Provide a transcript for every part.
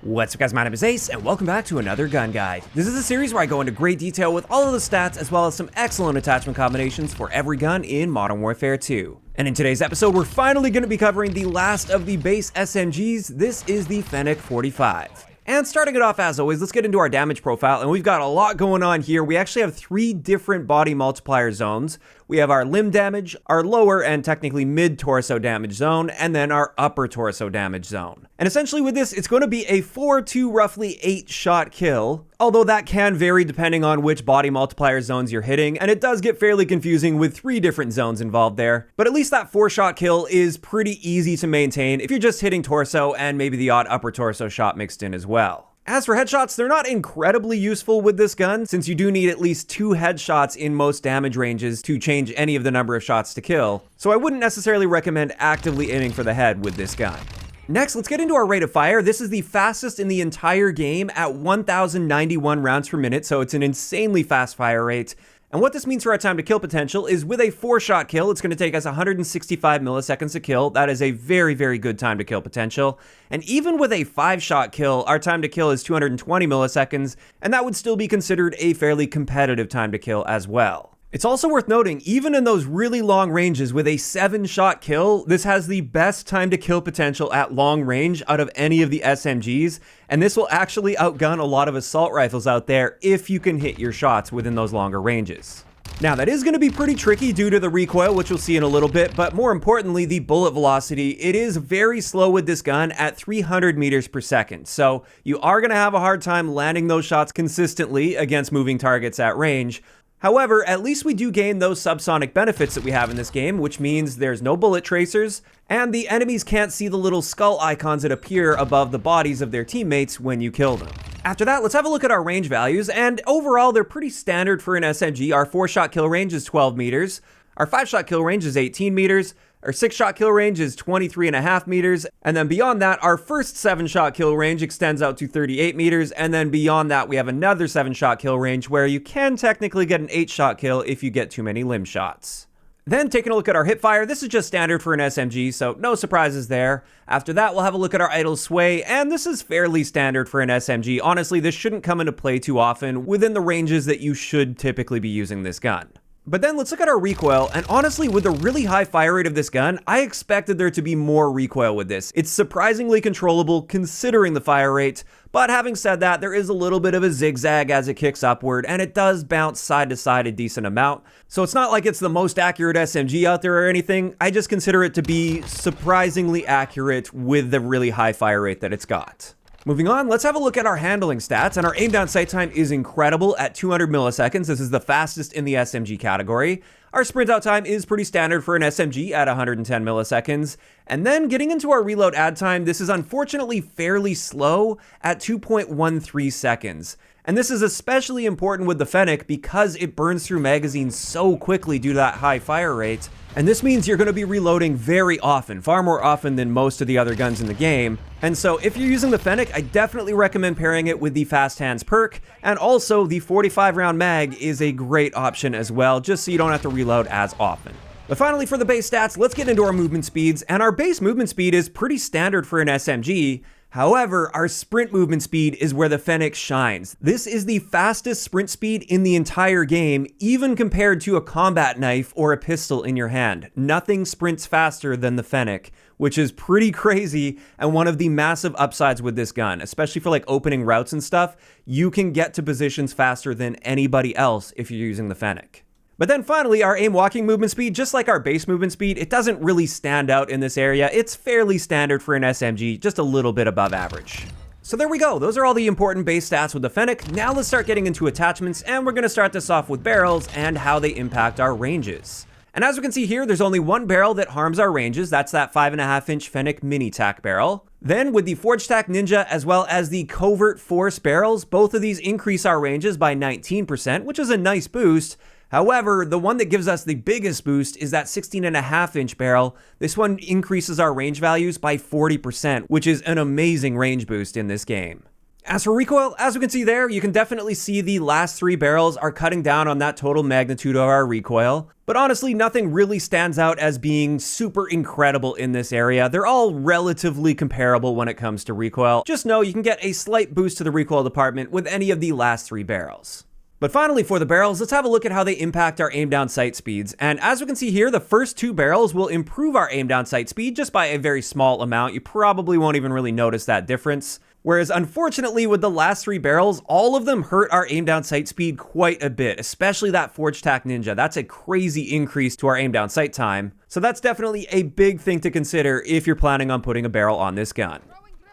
What's up guys, my name is Ace, and welcome back to another gun guide. This is a series where I go into great detail with all of the stats as well as some excellent attachment combinations for every gun in Modern Warfare 2. And in today's episode, we're finally going to be covering the last of the base SMGs. This is the Fennec 45. And starting it off as always, let's get into our damage profile, and we've got a lot going on here. We actually have 3 different body multiplier zones. We have our limb damage, our lower and technically mid-torso damage zone, and then our upper torso damage zone. And essentially with this, it's going to be a 4 to roughly 8 shot kill, although that can vary depending on which body multiplier zones you're hitting, and it does get fairly confusing with 3 different zones involved there. But at least that 4 shot kill is pretty easy to maintain if you're just hitting torso and maybe the odd upper torso shot mixed in as well. As for headshots, they're not incredibly useful with this gun, since you do need at least 2 headshots in most damage ranges to change any of the number of shots to kill, so I wouldn't necessarily recommend actively aiming for the head with this gun. Next, let's get into our rate of fire. This is the fastest in the entire game at 1,091 rounds per minute, so it's an insanely fast fire rate. And what this means for our time to kill potential is with a 4-shot kill, it's going to take us 165 milliseconds to kill. That is a very, very good time to kill potential. And even with a 5-shot kill, our time to kill is 220 milliseconds, and that would still be considered a fairly competitive time to kill as well. It's also worth noting, even in those really long ranges with a 7-shot kill, this has the best time to kill potential at long range out of any of the SMGs, and this will actually outgun a lot of assault rifles out there if you can hit your shots within those longer ranges. Now, that is going to be pretty tricky due to the recoil, which we'll see in a little bit, but more importantly, the bullet velocity. It is very slow with this gun at 300 meters per second, so you are going to have a hard time landing those shots consistently against moving targets at range. However, at least we do gain those subsonic benefits that we have in this game, which means there's no bullet tracers, and the enemies can't see the little skull icons that appear above the bodies of their teammates when you kill them. After that, let's have a look at our range values, and overall, they're pretty standard for an SMG. Our 4-shot kill range is 12 meters, our 5-shot kill range is 18 meters, our 6-shot kill range is 23.5 meters, and then beyond that, our first 7-shot kill range extends out to 38 meters, and then beyond that, we have another 7-shot kill range where you can technically get an 8-shot kill if you get too many limb shots. Then taking a look at our hipfire, this is just standard for an SMG, so no surprises there. After that, we'll have a look at our idle sway, and this is fairly standard for an SMG. Honestly, this shouldn't come into play too often within the ranges that you should typically be using this gun. But then let's look at our recoil, and honestly, with the really high fire rate of this gun, I expected there to be more recoil with this. It's surprisingly controllable considering the fire rate, but having said that, there is a little bit of a zigzag as it kicks upward, and it does bounce side to side a decent amount. So it's not like it's the most accurate SMG out there or anything. I just consider it to be surprisingly accurate with the really high fire rate that it's got. Moving on, let's have a look at our handling stats, and our aim down sight time is incredible at 200 milliseconds. This is the fastest in the SMG category. Our sprint out time is pretty standard for an SMG at 110 milliseconds. And then getting into our reload add time, this is unfortunately fairly slow at 2.13 seconds. And this is especially important with the Fennec because it burns through magazines so quickly due to that high fire rate. And this means you're going to be reloading very often, far more often than most of the other guns in the game. And so if you're using the Fennec, I definitely recommend pairing it with the Fast Hands perk. And also the 45 round mag is a great option as well, just so you don't have to reload as often. But finally, for the base stats, let's get into our movement speeds. And our base movement speed is pretty standard for an SMG. However, our sprint movement speed is where the Fennec shines. This is the fastest sprint speed in the entire game, even compared to a combat knife or a pistol in your hand. Nothing sprints faster than the Fennec, which is pretty crazy and one of the massive upsides with this gun, especially for like opening routes and stuff. You can get to positions faster than anybody else if you're using the Fennec. But then finally, our aim walking movement speed, just like our base movement speed, it doesn't really stand out in this area. It's fairly standard for an SMG, just a little bit above average. So there we go. Those are all the important base stats with the Fennec. Now let's start getting into attachments, and we're going to start this off with barrels and how they impact our ranges. And as we can see here, there's only one barrel that harms our ranges. That's that 5.5-inch Fennec mini tac barrel. Then with the Forged Tac Ninja as well as the Covert Force barrels, both of these increase our ranges by 19%, which is a nice boost. However, the one that gives us the biggest boost is that 16.5-inch barrel. This one increases our range values by 40%, which is an amazing range boost in this game. As for recoil, as we can see there, you can definitely see the last 3 barrels are cutting down on that total magnitude of our recoil. But honestly, nothing really stands out as being super incredible in this area. They're all relatively comparable when it comes to recoil. Just know you can get a slight boost to the recoil department with any of the last 3 barrels. But finally, for the barrels, let's have a look at how they impact our aim down sight speeds. And as we can see here, the first 2 barrels will improve our aim down sight speed just by a very small amount. You probably won't even really notice that difference. Whereas unfortunately with the last 3 barrels, all of them hurt our aim down sight speed quite a bit, especially that Forged Tack Ninja. That's a crazy increase to our aim down sight time. So that's definitely a big thing to consider if you're planning on putting a barrel on this gun.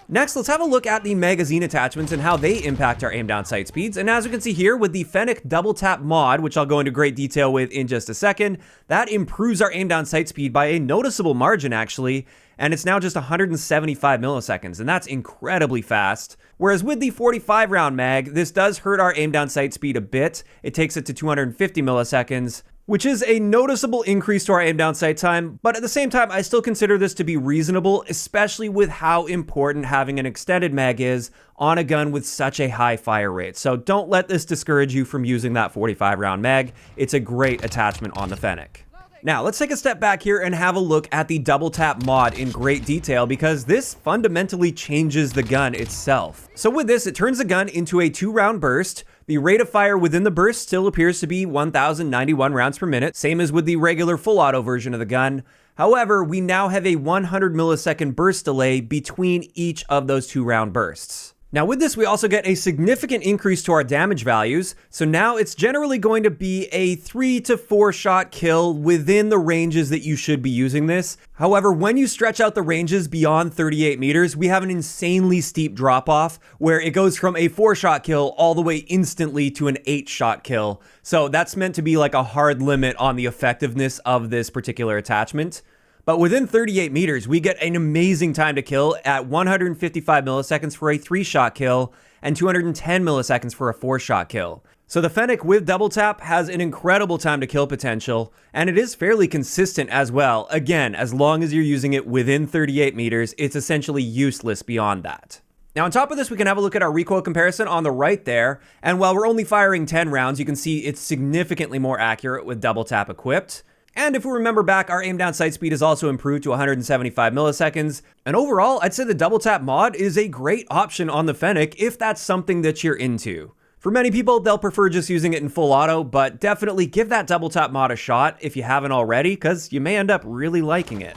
Next, let's have a look at the magazine attachments and how they impact our aim down sight speeds. And as we can see here with the Fennec double tap mod, which I'll go into great detail with in just a second, that improves our aim down sight speed by a noticeable margin actually. And it's now just 175 milliseconds, and that's incredibly fast. Whereas with the 45 round mag, this does hurt our aim down sight speed a bit. It takes it to 250 milliseconds, which is a noticeable increase to our aim down sight time, but at the same time, I still consider this to be reasonable, especially with how important having an extended mag is on a gun with such a high fire rate. So don't let this discourage you from using that 45 round mag. It's a great attachment on the Fennec. Now, let's take a step back here and have a look at the double tap mod in great detail because this fundamentally changes the gun itself. So with this, it turns the gun into a 2-round burst. The rate of fire within the burst still appears to be 1,091 rounds per minute, same as with the regular full auto version of the gun. However, we now have a 100 millisecond burst delay between each of those 2-round bursts. Now with this, we also get a significant increase to our damage values. So now it's generally going to be a 3 to 4 shot kill within the ranges that you should be using this. However, when you stretch out the ranges beyond 38 meters, we have an insanely steep drop off where it goes from a 4-shot kill all the way instantly to an 8-shot kill. So that's meant to be like a hard limit on the effectiveness of this particular attachment. But within 38 meters, we get an amazing time to kill at 155 milliseconds for a 3-shot kill and 210 milliseconds for a 4-shot kill. So the Fennec with double tap has an incredible time to kill potential, and it is fairly consistent as well. Again, as long as you're using it within 38 meters, it's essentially useless beyond that. Now on top of this, we can have a look at our recoil comparison on the right there, and while we're only firing 10 rounds, you can see it's significantly more accurate with double tap equipped. And if we remember back, our aim down sight speed is also improved to 175 milliseconds. And overall, I'd say the double tap mod is a great option on the Fennec if that's something that you're into. For many people, they'll prefer just using it in full auto, but definitely give that double tap mod a shot if you haven't already, because you may end up really liking it.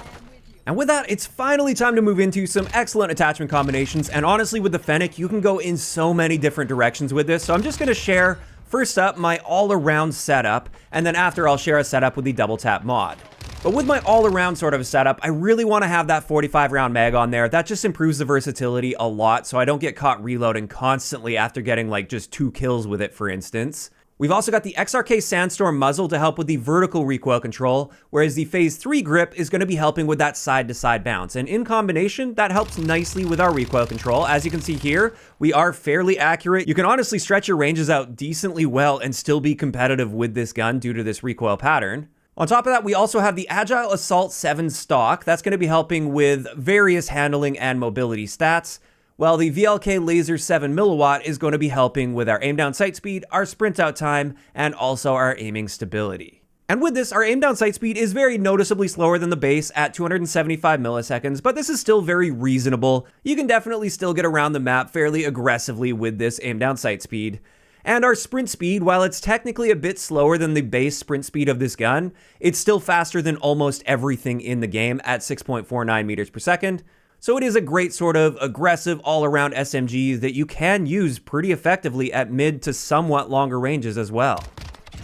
And with that, it's finally time to move into some excellent attachment combinations. And honestly, with the Fennec, you can go in so many different directions with this. So I'm just going to share first up, my all-around setup, and then after I'll share a setup with the double tap mod. But with my all-around sort of setup, I really want to have that 45 round mag on there. That just improves the versatility a lot, so I don't get caught reloading constantly after getting like just 2 kills with it, for instance. We've also got the XRK Sandstorm muzzle to help with the vertical recoil control, whereas the Phase 3 grip is going to be helping with that side-to-side bounce. And in combination, that helps nicely with our recoil control. As you can see here, we are fairly accurate. You can honestly stretch your ranges out decently well and still be competitive with this gun due to this recoil pattern. On top of that, we also have the Agile Assault 7 stock. That's going to be helping with various handling and mobility stats, while the VLK Laser 7 MWII is going to be helping with our aim down sight speed, our sprint out time, and also our aiming stability. And with this, our aim down sight speed is very noticeably slower than the base at 275 milliseconds, but this is still very reasonable. You can definitely still get around the map fairly aggressively with this aim down sight speed. And our sprint speed, while it's technically a bit slower than the base sprint speed of this gun, it's still faster than almost everything in the game at 6.49 meters per second. So it is a great sort of aggressive all-around SMG that you can use pretty effectively at mid to somewhat longer ranges as well.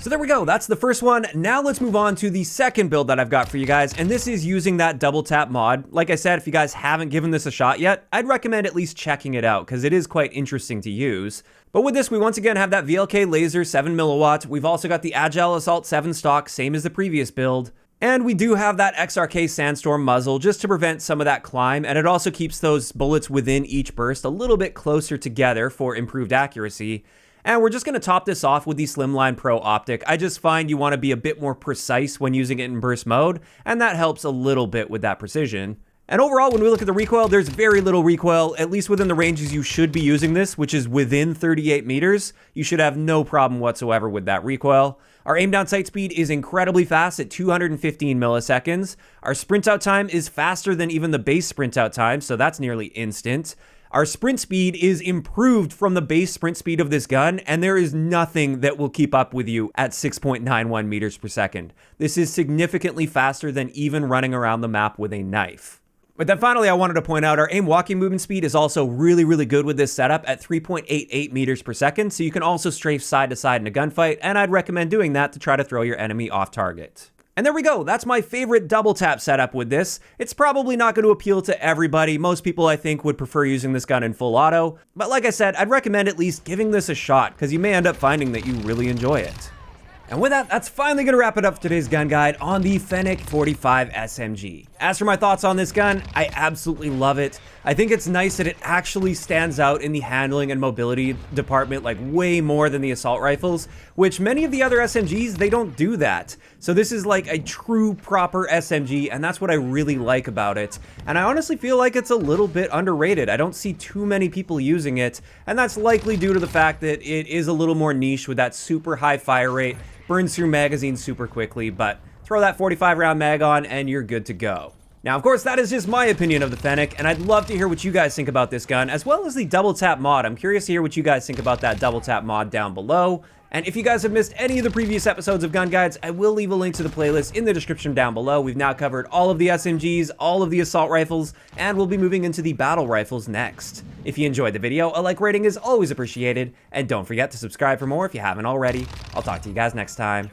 So there we go, that's the first one. Now let's move on to the second build that I've got for you guys, and this is using that double tap mod. Like I said, if you guys haven't given this a shot yet, I'd recommend at least checking it out because it is quite interesting to use. But with this, we once again have that VLK Laser 7 MWII. We've also got the Agile Assault 7 stock, same as the previous build. And we do have that XRK Sandstorm muzzle just to prevent some of that climb, and it also keeps those bullets within each burst a little bit closer together for improved accuracy. And we're just going to top this off with the Slimline Pro optic. I just find you want to be a bit more precise when using it in burst mode, and that helps a little bit with that precision. And overall, when we look at the recoil, there's very little recoil, at least within the ranges you should be using this, which is within 38 meters. You should have no problem whatsoever with that recoil. Our aim down sight speed is incredibly fast at 215 milliseconds. Our sprint out time is faster than even the base sprint out time, so that's nearly instant. Our sprint speed is improved from the base sprint speed of this gun, and there is nothing that will keep up with you at 6.91 meters per second. This is significantly faster than even running around the map with a knife. But then finally, I wanted to point out our aim walking movement speed is also really good with this setup at 3.88 meters per second, so you can also strafe side to side in a gunfight, and I'd recommend doing that to try to throw your enemy off target. And there we go, that's my favorite double tap setup with this. It's probably not going to appeal to everybody. Most people, I think, would prefer using this gun in full auto. But like I said, I'd recommend at least giving this a shot, because you may end up finding that you really enjoy it. And with that, that's finally going to wrap it up for today's gun guide on the Fennec 45 SMG. As for my thoughts on this gun, I absolutely love it. I think it's nice that it actually stands out in the handling and mobility department like way more than the assault rifles, which many of the other SMGs, they don't do that. So this is like a true proper SMG, and that's what I really like about it. And I honestly feel like it's a little bit underrated. I don't see too many people using it, and that's likely due to the fact that it is a little more niche with that super high fire rate, burns through magazines super quickly, but throw that 45 round mag on and you're good to go. Now, of course, that is just my opinion of the Fennec, and I'd love to hear what you guys think about this gun, as well as the double tap mod. I'm curious to hear what you guys think about that double tap mod down below. And if you guys have missed any of the previous episodes of Gun Guides, I will leave a link to the playlist in the description down below. We've now covered all of the SMGs, all of the assault rifles, and we'll be moving into the battle rifles next. If you enjoyed the video, a like rating is always appreciated, and don't forget to subscribe for more if you haven't already. I'll talk to you guys next time.